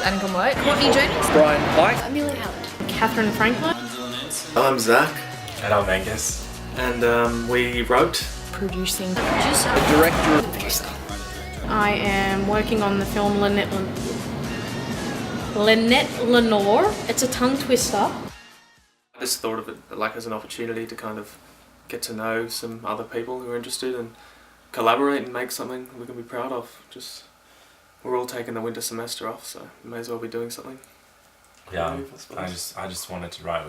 Annika Moat. Courtney Jones. Brian Pike. Amelia Howard. Catherine Franklin. I'm Zach. And I'm Angus. And we wrote, Producing. Producer. Director. Producer. I am working on the film Lynette Lenore. It's a tongue twister. I just thought of it like as an opportunity to kind of get to know some other people who are interested and collaborate and make something we can be proud of. Just we're all taking the winter semester off, so we may as well be doing something. Yeah, I just wanted to write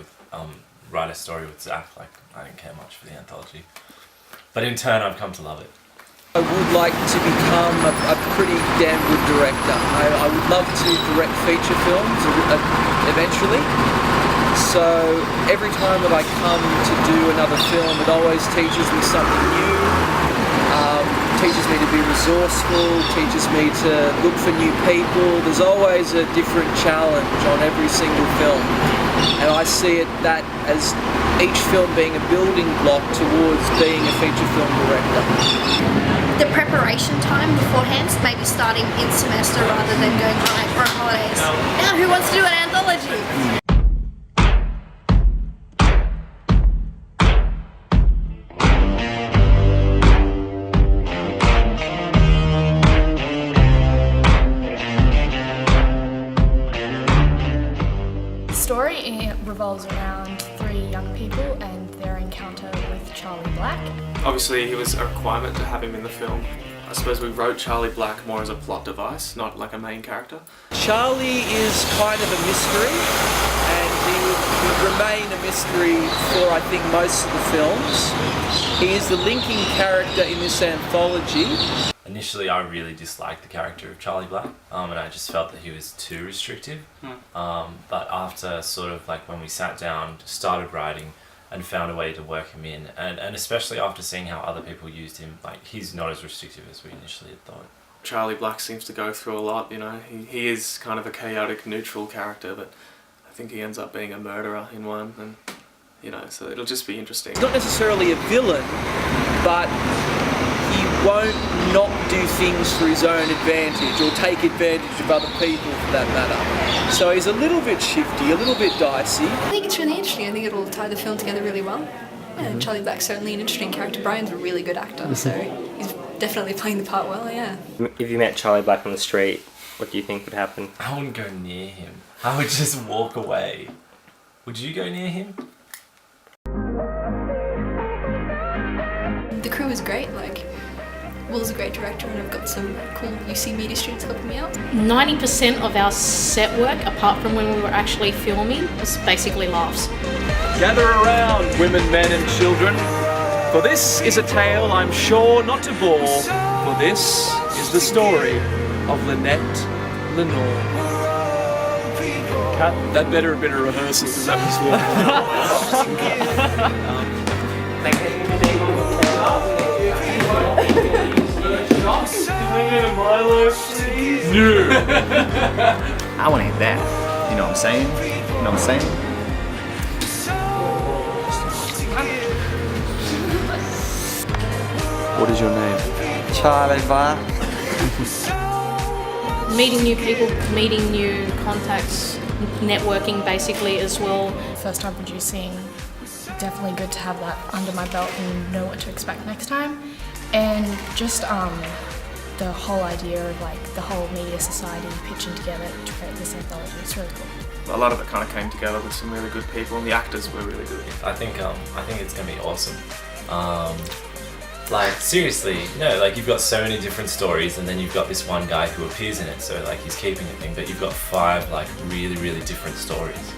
a story with Zach. Like, I didn't care much for the anthology, but in turn I've come to love it. I would like to become a pretty damn good director. I would love to direct feature films eventually. So every time that I come to do another film, it always teaches me something new. Teaches me to be resourceful, teaches me to look for new people. There's always a different challenge on every single film. And I see that as each film being a building block towards being a feature film director. The preparation time beforehand, maybe starting in semester rather than going right for holidays. Now who wants to do an anthology? The story revolves around 3 young people and their encounter with Charlie Black. Obviously he was a requirement to have him in the film. I suppose we wrote Charlie Black more as a plot device, not like a main character. Charlie is kind of a mystery, and he will remain a mystery for I think most of the films. He is the linking character in this anthology. Initially I really disliked the character of Charlie Black, and I just felt that he was too restrictive. But after sort of like when we sat down, started writing, and found a way to work him in, and especially after seeing how other people used him, like he's not as restrictive as we initially had thought. Charlie Black seems to go through a lot, you know. He is kind of a chaotic, neutral character, but I think he ends up being a murderer in one, and you know, so it'll just be interesting. He's not necessarily a villain, but he won't not do things for his own advantage or take advantage of other people for that matter. So he's a little bit shifty, a little bit dicey. I think it's really interesting. I think it'll tie the film together really well. And Charlie Black's certainly an interesting character. Brian's a really good actor, so he's definitely playing the part well, yeah. If you met Charlie Black on the street, what do you think would happen? I wouldn't go near him. I would just walk away. Would you go near him? The crew is great, like, Will's a great director and I've got some cool UC media students helping me out. 90% of our set work, apart from when we were actually filming, was basically laughs. Gather around, women, men and children, for this is a tale I'm sure not to bore, for this is the story of Lynette Lenore. Cut. That better have been a rehearsal because that I want to hit that. You know what I'm saying? You know what I'm saying? What is your name? Charlie Black. Meeting new people, meeting new contacts, networking basically as well. First time producing, definitely good to have that under my belt and know what to expect next time. And just the whole idea of like the whole media society pitching together to create this anthology, it's really cool. A lot of it kind of came together with some really good people, and the actors were really good. I think it's gonna be awesome. Like seriously, like you've got so many different stories, and then you've got this one guy who appears in it, so like he's keeping the thing, but you've got 5 like really, really different stories.